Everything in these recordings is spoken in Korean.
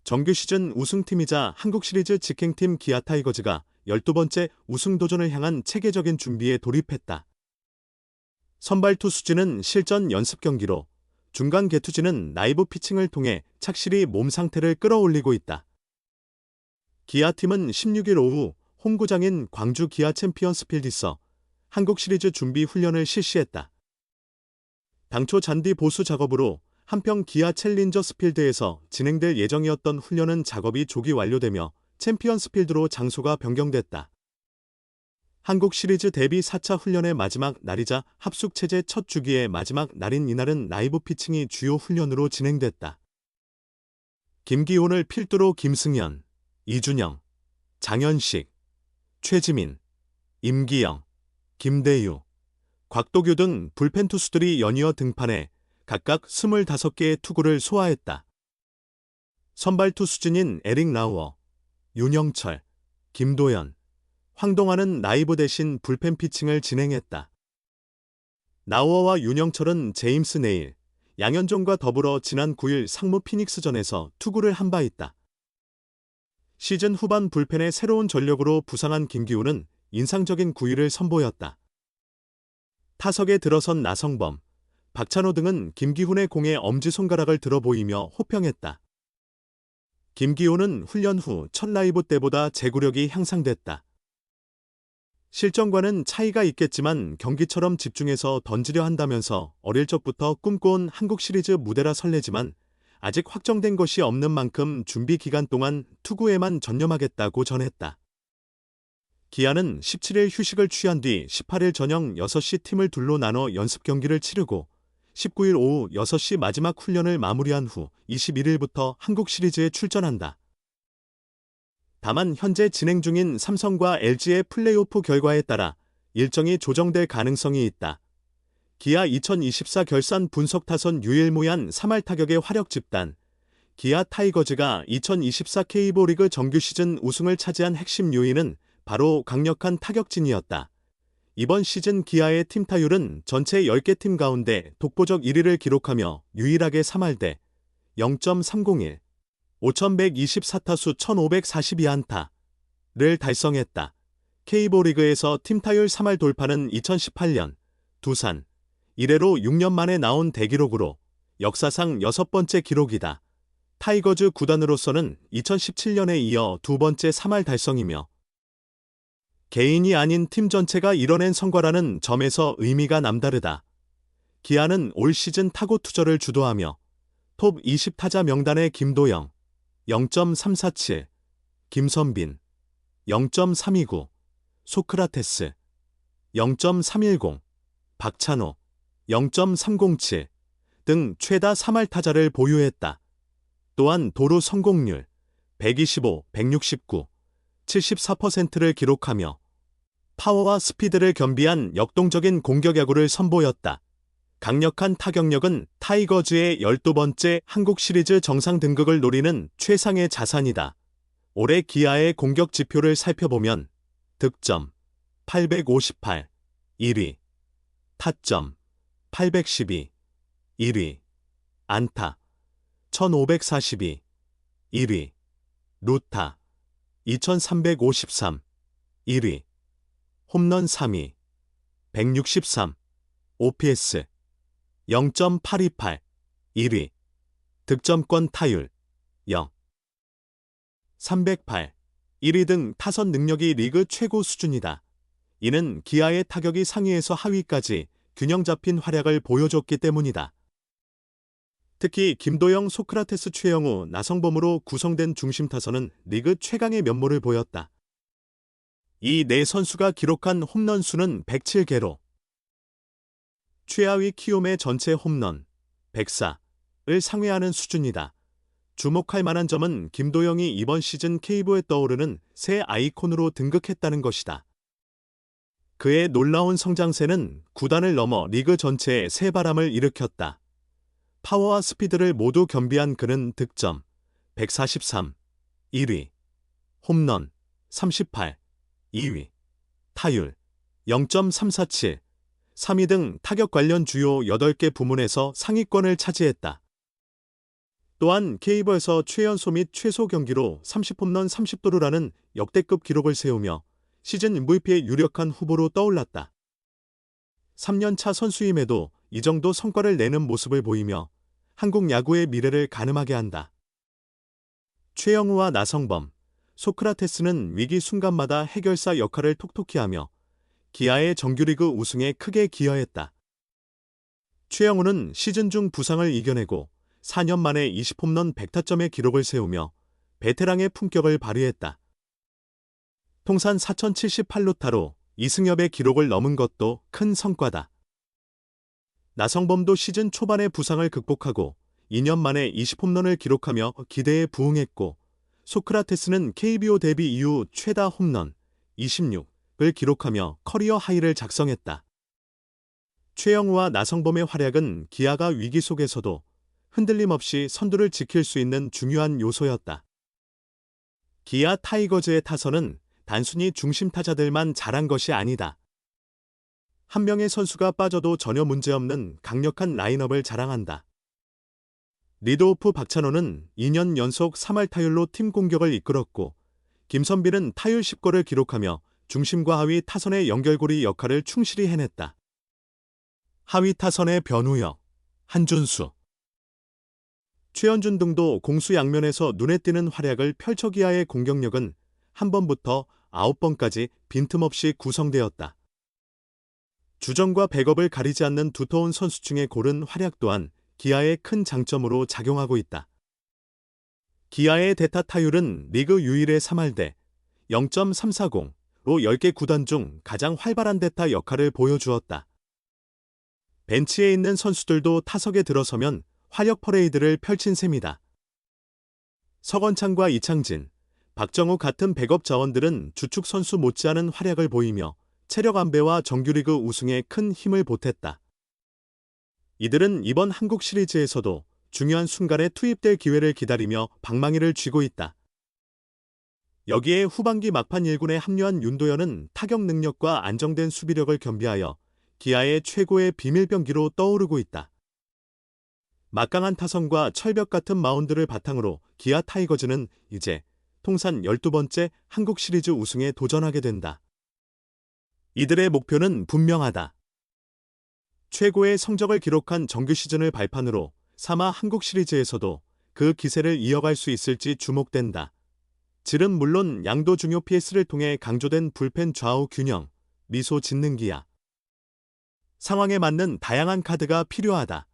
정규 시즌 우승팀이자 한국 시리즈 직행팀 기아 타이거즈가 12번째 우승 도전을 향한 체계적인 준비에 돌입했다. 선발 투수진은 실전 연습 경기로, 중간 개투진은 라이브 피칭을 통해 착실히 몸 상태를 끌어올리고 있다. 기아팀은 16일 오후 홈구장인 광주 기아 챔피언스 필드에서 한국 시리즈 준비 훈련을 실시했다. 당초 잔디 보수 작업으로 한평 기아 챌린저스 필드에서 진행될 예정이었던 훈련은 작업이 조기 완료되며 챔피언스 필드로 장소가 변경됐다. 한국 시리즈 데뷔 4차 훈련의 마지막 날이자 합숙체제 첫 주기의 마지막 날인 이날은 라이브 피칭이 주요 훈련으로 진행됐다. 김기훈을 필두로 김승현, 이준영, 장현식, 최지민, 임기영, 김대유, 곽도규 등 불펜 투수들이 연이어 등판해 각각 25개의 투구를 소화했다. 선발 투수진인 에릭 라우어, 윤영철, 김도현, 황동환은 라이브 대신 불펜 피칭을 진행했다. 라우어와 윤영철은 제임스 네일, 양현종과 더불어 지난 9일 상무 피닉스전에서 투구를 한 바 있다. 시즌 후반 불펜의 새로운 전력으로 부상한 김기훈은 인상적인 9위를 선보였다. 타석에 들어선 나성범, 박찬호 등은 김기훈의 공에 엄지손가락을 들어 보이며 호평했다. 김기훈은 훈련 후 첫 라이브 때보다 제구력이 향상됐다. 실전과는 차이가 있겠지만 경기처럼 집중해서 던지려 한다면서 어릴 적부터 꿈꿔온 한국 시리즈 무대라 설레지만 아직 확정된 것이 없는 만큼 준비 기간 동안 투구에만 전념하겠다고 전했다. 기아는 17일 휴식을 취한 뒤 18일 저녁 6시 팀을 둘로 나눠 연습 경기를 치르고 19일 오후 6시 마지막 훈련을 마무리한 후 21일부터 한국 시리즈에 출전한다. 다만 현재 진행 중인 삼성과 LG의 플레이오프 결과에 따라 일정이 조정될 가능성이 있다. 기아 2024 결산 분석 타선 유일무이한 3할 타격의 화력 집단, 기아 타이거즈가 2024 K리그 리그 정규 시즌 우승을 차지한 핵심 요인은 바로 강력한 타격진이었다. 이번 시즌 기아의 팀 타율은 전체 10개 팀 가운데 독보적 1위를 기록하며 유일하게 3할대 0.301, 5,124타수 1,542안타를 달성했다. K리그 리그에서 팀 타율 3할 돌파는 2018년 두산 1회로 6년 만에 나온 대기록으로 역사상 6번째 기록이다. 타이거즈 구단으로서는 2017년에 이어 두 번째 3할 달성이며 개인이 아닌 팀 전체가 이뤄낸 성과라는 점에서 의미가 남다르다. 기아는 올 시즌 타고 투저를 주도하며 톱 20타자 명단의 김도영 0.347, 김선빈 0.329, 소크라테스 0.310, 박찬호 0.307 등 최다 3할 타자를 보유했다. 또한 도루 성공률 125, 169, 74%를 기록하며 파워와 스피드를 겸비한 역동적인 공격 야구를 선보였다. 강력한 타격력은 타이거즈의 12번째 한국 시리즈 정상 등극을 노리는 최상의 자산이다. 올해 기아의 공격 지표를 살펴보면 득점 858, 1위, 타점 812, 1위, 안타 1542, 1위, 루타 2353, 1위, 홈런 3위, 163, OPS 0.828, 1위, 득점권 타율 0, 308, 1위 등 타선 능력이 리그 최고 수준이다. 이는 기아의 타격이 상위에서 하위까지 균형 잡힌 활약을 보여줬기 때문이다. 특히 김도영, 소크라테스, 최영우, 나성범으로 구성된 중심 타선은 리그 최강의 면모를 보였다. 이 네 선수가 기록한 홈런 수는 107개로 최하위 키움의 전체 홈런 104을 상회하는 수준이다. 주목할 만한 점은 김도영이 이번 시즌 K리그에 떠오르는 새 아이콘으로 등극했다는 것이다. 그의 놀라운 성장세는 구단을 넘어 리그 전체에 새바람을 일으켰다. 파워와 스피드를 모두 겸비한 그는 득점 143, 1위, 홈런 38, 2위, 타율 0.347, 3위 등 타격 관련 주요 8개 부문에서 상위권을 차지했다. 또한 K리그에서 최연소 및 최소 경기로 30홈런 30도루라는 역대급 기록을 세우며 시즌 MVP의 유력한 후보로 떠올랐다. 3년차 선수임에도 이 정도 성과를 내는 모습을 보이며 한국 야구의 미래를 가늠하게 한다. 최영우와 나성범, 소크라테스는 위기 순간마다 해결사 역할을 톡톡히 하며 기아의 정규리그 우승에 크게 기여했다. 최영우는 시즌 중 부상을 이겨내고 4년 만에 20홈런 100타점의 기록을 세우며 베테랑의 품격을 발휘했다. 통산 4,078루타로 이승엽의 기록을 넘은 것도 큰 성과다. 나성범도 시즌 초반의 부상을 극복하고 2년 만에 20홈런을 기록하며 기대에 부응했고, 소크라테스는 KBO 데뷔 이후 최다 홈런 26을 기록하며 커리어 하이를 작성했다. 최영우와 나성범의 활약은 기아가 위기 속에서도 흔들림 없이 선두를 지킬 수 있는 중요한 요소였다. 기아 타이거즈의 타선은 단순히 중심 타자들만 잘한 것이 아니다. 한 명의 선수가 빠져도 전혀 문제없는 강력한 라인업을 자랑한다. 리드오프 박찬호는 2년 연속 3할 타율로 팀 공격을 이끌었고, 김선빈은 타율 10골을 기록하며 중심과 하위 타선의 연결고리 역할을 충실히 해냈다. 하위 타선의 변우혁, 한준수, 최현준 등도 공수 양면에서 눈에 띄는 활약을 펼쳐 기아의 공격력은 한 번부터 9번까지 빈틈없이 구성되었다. 주전과 백업을 가리지 않는 두터운 선수층의 고른 활약 또한 기아의 큰 장점으로 작용하고 있다. 기아의 대타 타율은 리그 유일의 3할대 0.340로 10개 구단 중 가장 활발한 대타 역할을 보여주었다. 벤치에 있는 선수들도 타석에 들어서면 화력 퍼레이드를 펼친 셈이다. 서건창과 이창진, 박정우 같은 백업 자원들은 주축 선수 못지않은 활약을 보이며 체력 안배와 정규리그 우승에 큰 힘을 보탰다. 이들은 이번 한국 시리즈에서도 중요한 순간에 투입될 기회를 기다리며 방망이를 쥐고 있다. 여기에 후반기 막판 1군에 합류한 윤도현은 타격 능력과 안정된 수비력을 겸비하여 기아의 최고의 비밀병기로 떠오르고 있다. 막강한 타선과 철벽 같은 마운드를 바탕으로 기아 타이거즈는 이제 통산 12번째 한국 시리즈 우승에 도전하게 된다. 이들의 목표는 분명하다. 최고의 성적을 기록한 정규 시즌을 발판으로 삼아 한국 시리즈에서도 그 기세를 이어갈 수 있을지 주목된다. 질은 물론 양도 중요 PS를 통해 강조된 불펜 좌우 균형, 미소 짓는 기아. 상황에 맞는 다양한 카드가 필요하다.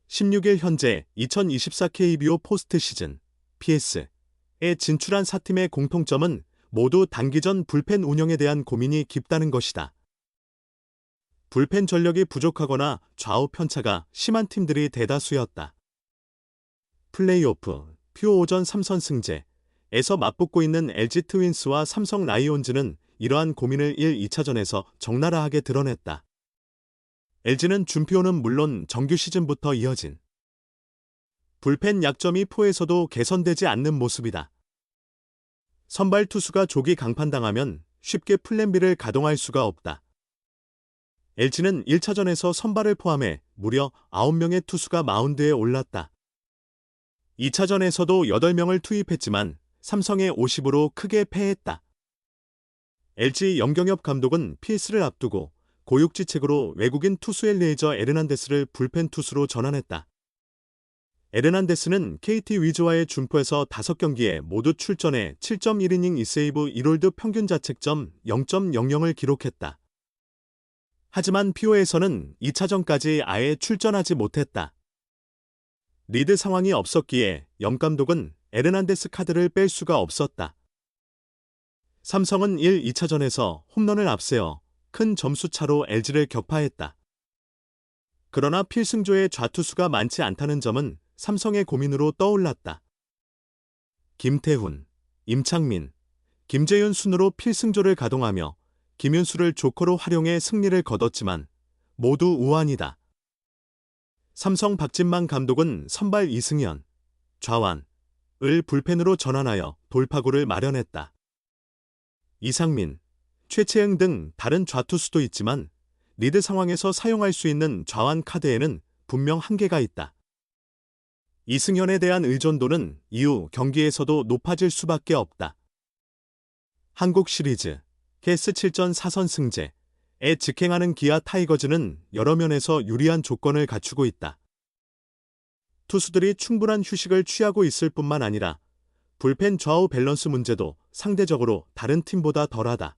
16일 현재 2024 KBO 포스트 시즌 PS에 진출한 4팀의 공통점은 모두 단기전 불펜 운영에 대한 고민이 깊다는 것이다. 불펜 전력이 부족하거나 좌우 편차가 심한 팀들이 대다수였다. 플레이오프, 퓨어오전 3선 승제에서 맞붙고 있는 LG 트윈스와 삼성 라이온즈는 이러한 고민을 1, 2차전에서 적나라하게 드러냈다. LG는 준표는 물론 정규 시즌부터 이어진 불펜 약점이 포에서도 개선되지 않는 모습이다. 선발 투수가 조기 강판당하면 쉽게 플랜 B를 가동할 수가 없다. LG는 1차전에서 선발을 포함해 무려 9명의 투수가 마운드에 올랐다. 2차전에서도 8명을 투입했지만 삼성의 50으로 크게 패했다. LG 염경엽 감독은 PS를 앞두고 고육지책으로 외국인 투수 엘리에저 에르난데스를 불펜 투수로 전환했다. 에르난데스는 KT 위즈와의 준포에서 5경기에 모두 출전해 7.1이닝 2세이브 1홀드 평균 자책점 0.00을 기록했다. 하지만 피오에서는 2차전까지 아예 출전하지 못했다. 리드 상황이 없었기에 염 감독은 에르난데스 카드를 뺄 수가 없었다. 삼성은 1, 2차전에서 홈런을 앞세워 큰 점수차로 LG를 격파했다. 그러나 필승조의 좌투수가 많지 않다는 점은 삼성의 고민으로 떠올랐다. 김태훈, 임창민, 김재윤 순으로 필승조를 가동하며 김윤수를 조커로 활용해 승리를 거뒀지만 모두 우완이다. 삼성 박진만 감독은 선발 이승현, 좌완을 불펜으로 전환하여 돌파구를 마련했다. 이상민, 최채응 등 다른 좌투수도 있지만 리드 상황에서 사용할 수 있는 좌완 카드에는 분명 한계가 있다. 이승현에 대한 의존도는 이후 경기에서도 높아질 수밖에 없다. 한국 시리즈 캐스 7전 4선 승제에 직행하는 기아 타이거즈는 여러 면에서 유리한 조건을 갖추고 있다. 투수들이 충분한 휴식을 취하고 있을 뿐만 아니라 불펜 좌우 밸런스 문제도 상대적으로 다른 팀보다 덜하다.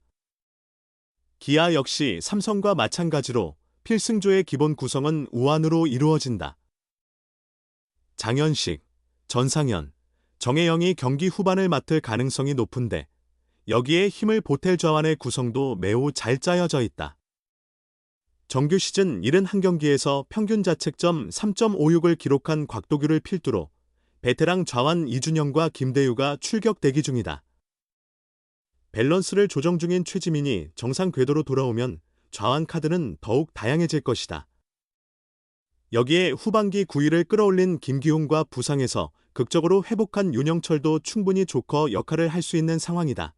기아 역시 삼성과 마찬가지로 필승조의 기본 구성은 우완으로 이루어진다. 장현식, 전상현, 정혜영이 경기 후반을 맡을 가능성이 높은데 여기에 힘을 보탤 좌완의 구성도 매우 잘 짜여져 있다. 정규 시즌 71경기에서 평균 자책점 3.56을 기록한 곽도규를 필두로 베테랑 좌완 이준영과 김대유가 출격 대기 중이다. 밸런스를 조정 중인 최지민이 정상 궤도로 돌아오면 좌완 카드는 더욱 다양해질 것이다. 여기에 후반기 9위를 끌어올린 김기훈과 부상에서 극적으로 회복한 윤영철도 충분히 조커 역할을 할 수 있는 상황이다.